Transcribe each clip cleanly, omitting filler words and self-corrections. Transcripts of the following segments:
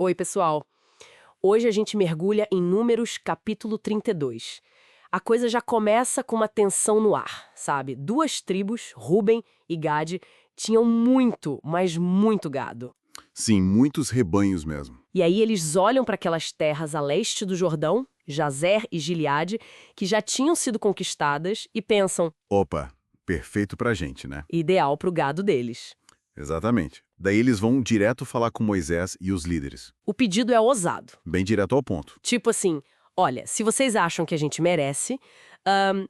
Oi, pessoal. Hoje a gente mergulha em Números capítulo 32. A coisa já começa com uma tensão no ar, sabe? Duas tribos, Ruben e Gade, tinham muito, mas muito gado. Sim, muitos rebanhos mesmo. E aí eles olham para aquelas terras a leste do Jordão, Jazer e Gileade, que já tinham sido conquistadas, e pensam, Opa, perfeito pra gente, né? ideal para o gado deles. Exatamente. Daí eles vão direto falar com Moisés e os líderes. O pedido é ousado. Bem direto ao ponto. Tipo assim, olha, se vocês acham que a gente merece,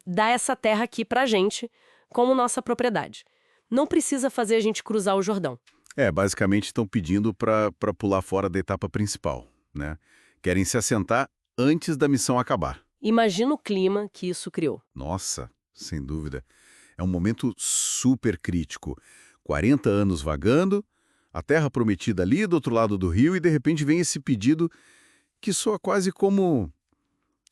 dá essa terra aqui pra gente como nossa propriedade. Não precisa fazer a gente cruzar o Jordão. Basicamente estão pedindo pra pular fora da etapa principal, né? Querem se assentar antes da missão acabar. Imagina o clima que isso criou. Nossa, sem dúvida. É um momento super crítico. 40 anos vagando, a terra prometida ali do outro lado do rio e de repente vem esse pedido que soa quase como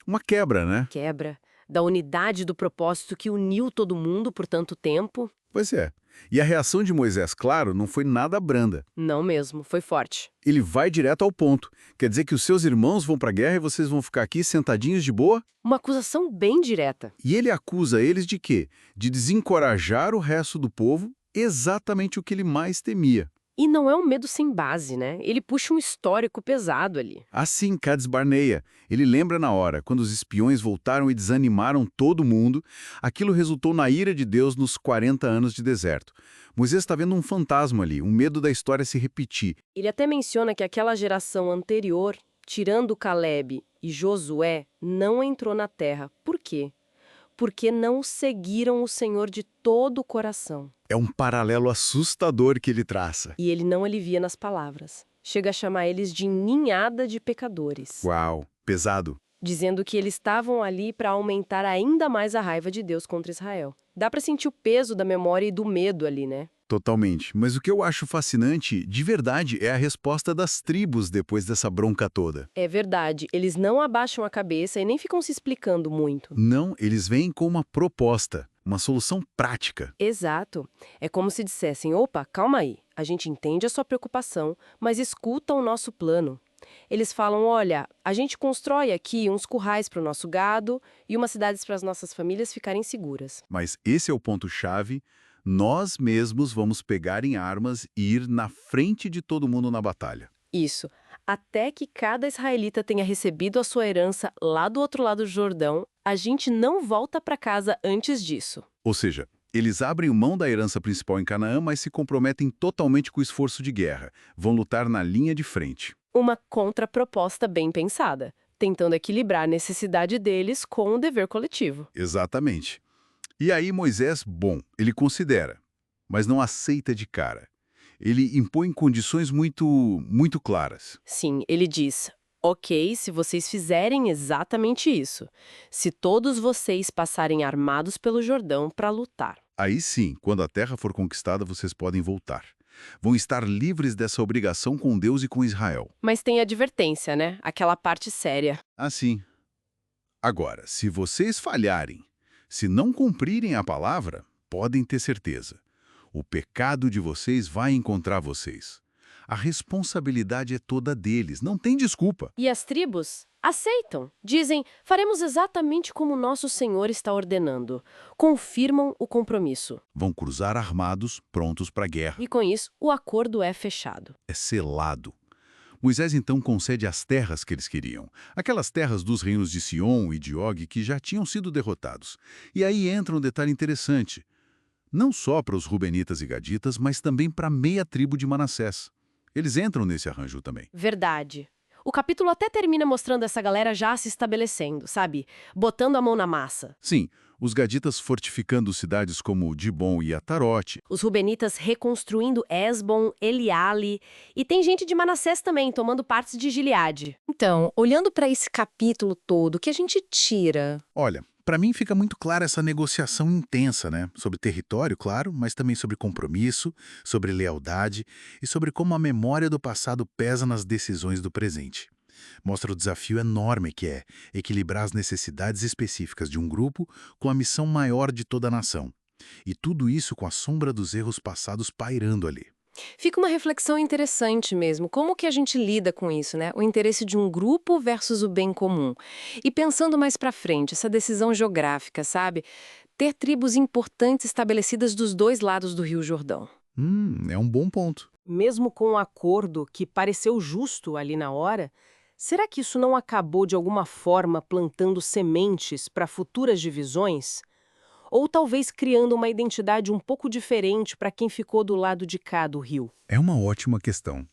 uma quebra, né? Quebra da unidade do propósito que uniu todo mundo por tanto tempo. Pois é. E a reação de Moisés, claro, não foi nada branda. Não mesmo, foi forte. Ele vai direto ao ponto. Quer dizer que os seus irmãos vão para a guerra e vocês vão ficar aqui sentadinhos de boa? Uma acusação bem direta. E ele acusa eles de quê? De desencorajar o resto do povo, exatamente o que ele mais temia. E não é um medo sem base, né? Ele puxa um histórico pesado ali. Assim, Cades Barneia, ele lembra na hora, quando os espiões voltaram e desanimaram todo mundo, aquilo resultou na ira de Deus nos 40 anos de deserto. Moisés está vendo um fantasma ali, um medo da história se repetir. Ele até menciona que aquela geração anterior, tirando Caleb e Josué, não entrou na terra. Por quê? Porque não seguiram o Senhor de todo o coração. É um paralelo assustador que ele traça. E ele não alivia nas palavras. Chega a chamar eles de ninhada de pecadores. Uau, pesado. Dizendo que eles estavam ali para aumentar ainda mais a raiva de Deus contra Israel. Dá para sentir o peso da memória e do medo ali, né? Totalmente. Mas o que eu acho fascinante, de verdade, é a resposta das tribos depois dessa bronca toda. É verdade, eles não abaixam a cabeça e nem ficam se explicando muito. Não, eles vêm com uma proposta, uma solução prática. Exato. É como se dissessem, opa, calma aí, a gente entende a sua preocupação, mas escuta o nosso plano. Eles falam, olha, a gente constrói aqui uns currais para o nosso gado e umas cidades para as nossas famílias ficarem seguras. Mas esse é o ponto-chave. Nós mesmos vamos pegar em armas e ir na frente de todo mundo na batalha. Isso, até que cada israelita tenha recebido a sua herança lá do outro lado do Jordão, a gente não volta para casa antes disso. Ou seja, eles abrem mão da herança principal em Canaã, mas se comprometem totalmente com o esforço de guerra. Vão lutar na linha de frente. Uma contraproposta bem pensada, tentando equilibrar a necessidade deles com o dever coletivo. Exatamente. E aí Moisés, bom, ele considera, mas não aceita de cara. Ele impõe condições muito claras. Sim, ele diz, ok, se vocês fizerem exatamente isso, se todos vocês passarem armados pelo Jordão para lutar. Aí sim, quando a terra for conquistada, vocês podem voltar. Vão estar livres dessa obrigação com Deus e com Israel. Mas tem advertência, né? Aquela parte séria. Assim. Agora, se vocês falharem, se não cumprirem a palavra, podem ter certeza. O pecado de vocês vai encontrar vocês. A responsabilidade é toda deles, não tem desculpa. E as tribos aceitam. Dizem, faremos exatamente como nosso Senhor está ordenando. Confirmam o compromisso. Vão cruzar armados, prontos para a guerra. E com isso, o acordo é fechado. É selado. Moisés então concede as terras que eles queriam, aquelas terras dos reinos de Sion e de Og que já tinham sido derrotados. E aí entra um detalhe interessante, não só para os Rubenitas e Gaditas, mas também para meia tribo de Manassés. Eles entram nesse arranjo também. Verdade. O capítulo até termina mostrando essa galera já se estabelecendo, sabe? Botando a mão na massa. Sim, os Gaditas fortificando cidades como Dibon e Atarote. Os Rubenitas reconstruindo Esbom, Eliale. E tem gente de Manassés também, tomando partes de Gileade. Então, olhando para esse capítulo todo, o que a gente tira? Olha, para mim fica muito clara essa negociação intensa, né? Sobre território, claro, mas também sobre compromisso, sobre lealdade e sobre como a memória do passado pesa nas decisões do presente. Mostra o desafio enorme que é equilibrar as necessidades específicas de um grupo com a missão maior de toda a nação. E tudo isso com a sombra dos erros passados pairando ali. Fica uma reflexão interessante mesmo. Como que a gente lida com isso, né? O interesse de um grupo versus o bem comum. E pensando mais para frente, essa decisão geográfica, sabe? Ter tribos importantes estabelecidas dos dois lados do Rio Jordão. É um bom ponto. Mesmo com um acordo que pareceu justo ali na hora, será que isso não acabou de alguma forma plantando sementes para futuras divisões? Ou talvez criando uma identidade um pouco diferente para quem ficou do lado de cá do rio? É uma ótima questão.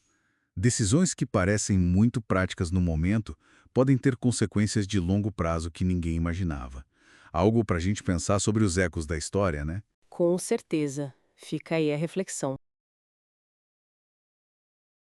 Decisões que parecem muito práticas no momento podem ter consequências de longo prazo que ninguém imaginava. Algo para a gente pensar sobre os ecos da história, né? Com certeza. Fica aí a reflexão.